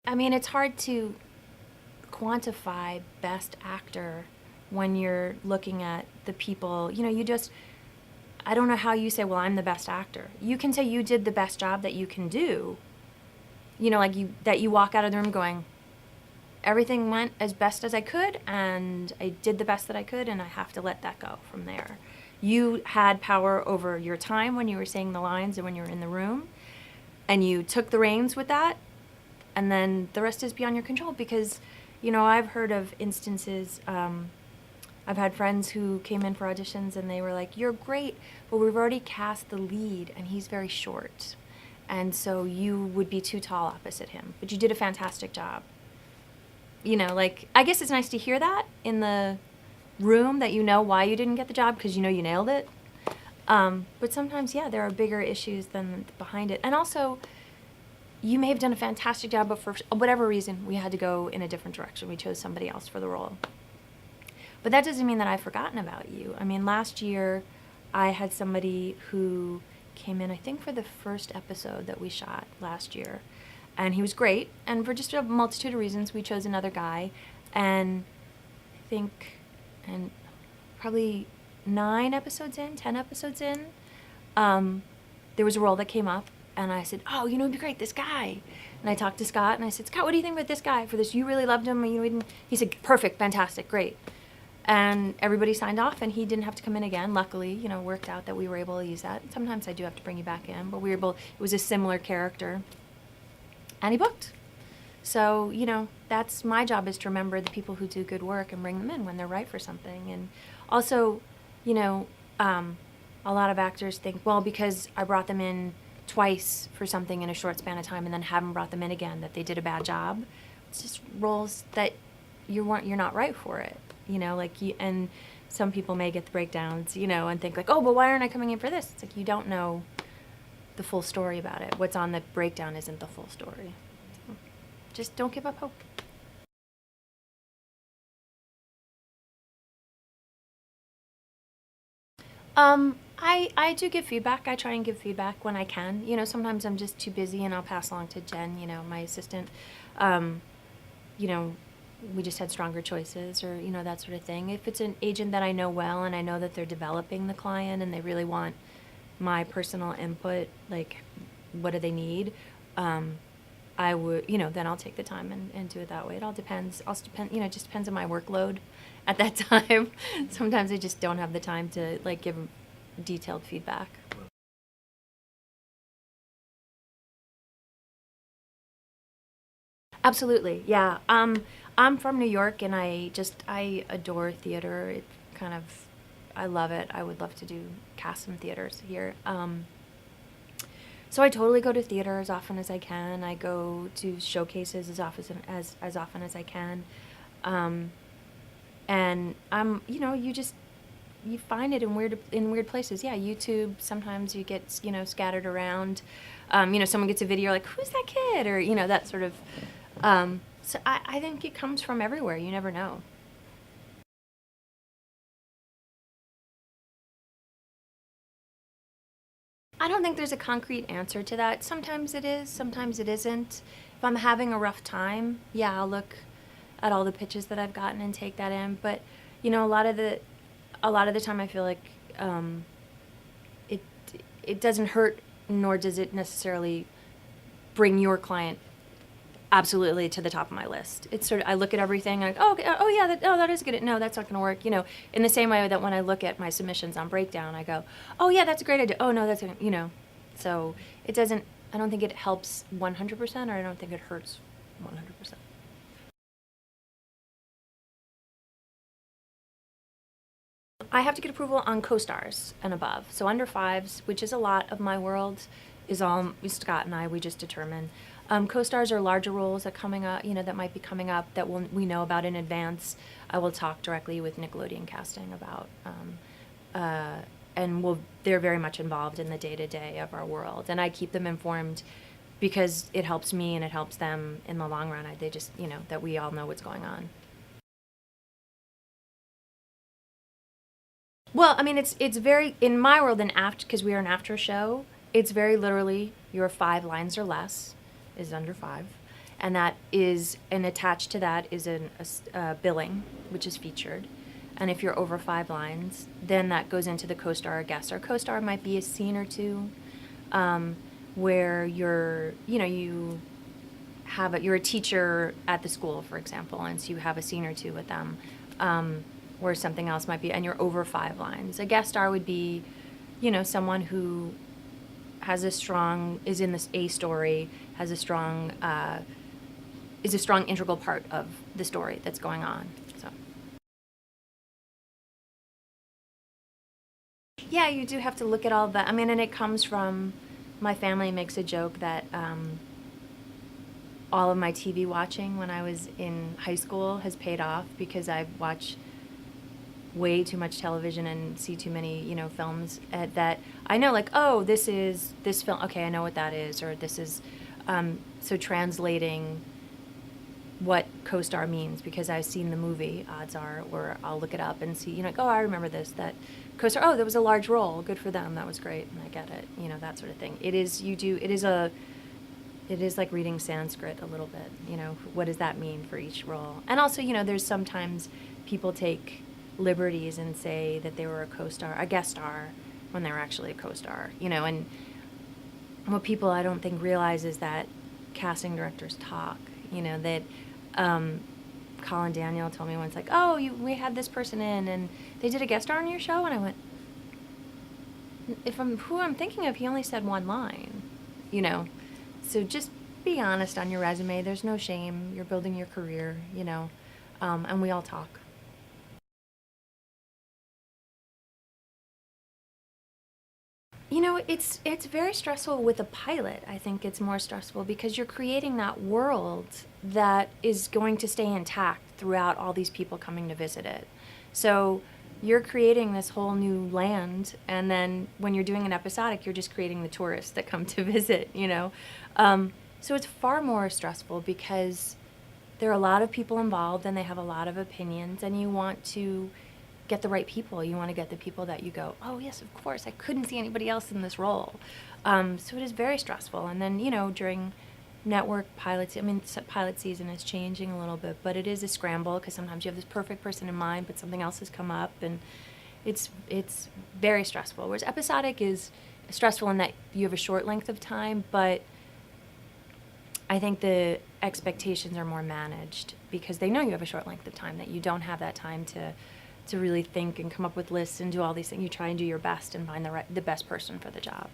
I mean, it's hard to quantify best actor when you're looking at the people. You know, I don't know how you say, well, I'm the best actor. You can say you did the best job that you can do. You know, that you walk out of the room going, everything went as best as I could, and I did the best that I could, and I have to let that go from there. You had power over your time when you were saying the lines and when you were in the room, and you took the reins with that, and then the rest is beyond your control. Because, you know, I've heard of instances, I've had friends who came in for auditions and they were like, you're great, but we've already cast the lead and he's very short. And so you would be too tall opposite him, but you did a fantastic job. You know, like, I guess it's nice to hear that in the room, that you know why you didn't get the job because you know you nailed it. But sometimes, yeah, there are bigger issues than behind it. And also, you may have done a fantastic job, but for whatever reason, we had to go in a different direction. We chose somebody else for the role. But that doesn't mean that I've forgotten about you. I mean, last year, I had somebody who came in, I think, for the first episode that we shot last year. And he was great. And for just a multitude of reasons, we chose another guy. And I think, and probably 9 episodes in, 10 episodes in, there was a role that came up. And I said, oh, you know, it'd be great, this guy. And I talked to Scott, and I said, Scott, what do you think about this guy for this? You really loved him. He said, perfect, fantastic, great. And everybody signed off, and he didn't have to come in again. Luckily, you know, worked out that we were able to use that. Sometimes I do have to bring you back in, but we were able, it was a similar character. And he booked. So, you know, that's my job, is to remember the people who do good work and bring them in when they're right for something. And also, you know, a lot of actors think, well, because I brought them in twice for something in a short span of time and then haven't brought them in again, that they did a bad job. It's just roles that you're not right for it, you know, like and some people may get the breakdowns, you know, and think like, oh, but why aren't I coming in for this? It's like, you don't know the full story about it. What's on the breakdown isn't the full story. So just don't give up hope. I do give feedback. I try and give feedback when I can. You know, sometimes I'm just too busy, and I'll pass along to Jen, you know, my assistant. You know, we just had stronger choices, or, you know, that sort of thing. If it's an agent that I know well and I know that they're developing the client and they really want my personal input, like, what do they need? I would, you know, then I'll take the time and do it that way. It all depends. You know, it just depends on my workload at that time. Sometimes I just don't have the time to, like, give detailed feedback. Absolutely, yeah. I'm from New York, and I adore theater. It kind of, I love it. I would love to cast some theaters here. So I totally go to theater as often as I can. I go to showcases as often as I can. And you know, you find it in weird places. Yeah, YouTube, sometimes you get, you know, scattered around. You know, someone gets a video, like, who's that kid? Or, you know, that sort of, so I think it comes from everywhere. You never know. I don't think there's a concrete answer to that. Sometimes it is, sometimes it isn't. If I'm having a rough time, yeah, I'll look at all the pitches that I've gotten and take that in. But, you know, a lot of the time I feel like it it doesn't hurt, nor does it necessarily bring your client absolutely to the top of my list. It's sort of, I look at everything and I go, oh yeah, that is good. No, that's not going to work. You know, in the same way that when I look at my submissions on Breakdown, I go, oh yeah, that's a great idea. Oh no, you know. So it doesn't, I don't think it helps 100%, or I don't think it hurts 100%. I have to get approval on co-stars and above. So under 5s, which is a lot of my world, is all Scott and I, we just determine. Co-stars are larger roles that coming up, you know, that might be coming up that we know about in advance. I will talk directly with Nickelodeon Casting about, and they're very much involved in the day-to-day of our world. And I keep them informed because it helps me and it helps them in the long run. They just, you know, that we all know what's going on. Well, I mean, it's very, in my world, because we are an after show, it's very literally your 5 lines or less is under 5. and that is, and attached to that is a billing, which is featured. And if you're over 5 lines, then that goes into the co-star or guest star. Co-star might be a scene or two, where you're a teacher at the school, for example, and so you have a scene or two with them, where something else might be, and you're over 5 lines. A guest star would be, someone who has is in this a story, has a strong, is a strong integral part of the story that's going on. So. Yeah, you do have to look at all that. I mean, and it comes from, my family makes a joke that all of my TV watching when I was in high school has paid off, because I watch way too much television and see too many, films that I know, like, oh, this is this film. Okay, I know what that is, or this is, so translating what co-star means, because I've seen the movie, odds are, or I'll look it up and see, like, oh, I remember this, that co-star, oh, that was a large role, good for them, that was great, and I get it, that sort of thing. It is like reading Sanskrit a little bit, what does that mean for each role? And also, there's sometimes people take liberties and say that they were a guest star, when they were actually a co-star, and what people, I don't think, realize is that casting directors talk, that Colin Daniel told me once, like, oh, we had this person in, and they did a guest star on your show, and I went, who I'm thinking of, he only said 1 line, So just be honest on your resume. There's no shame. You're building your career, and we all talk. It's very stressful with a pilot. I think it's more stressful because you're creating that world that is going to stay intact throughout all these people coming to visit it. So you're creating this whole new land, and then when you're doing an episodic, you're just creating the tourists that come to visit, So it's far more stressful because there are a lot of people involved, and they have a lot of opinions, and you want to get the right people. You want to get the people that you go, oh, yes, of course, I couldn't see anybody else in this role. So it is very stressful. And then, during network pilots, pilot season is changing a little bit, but it is a scramble because sometimes you have this perfect person in mind, but something else has come up, and it's very stressful. Whereas episodic is stressful in that you have a short length of time, but I think the expectations are more managed because they know you have a short length of time, that you don't have that time to really think and come up with lists and do all these things. You try and do your best and find the best person for the job.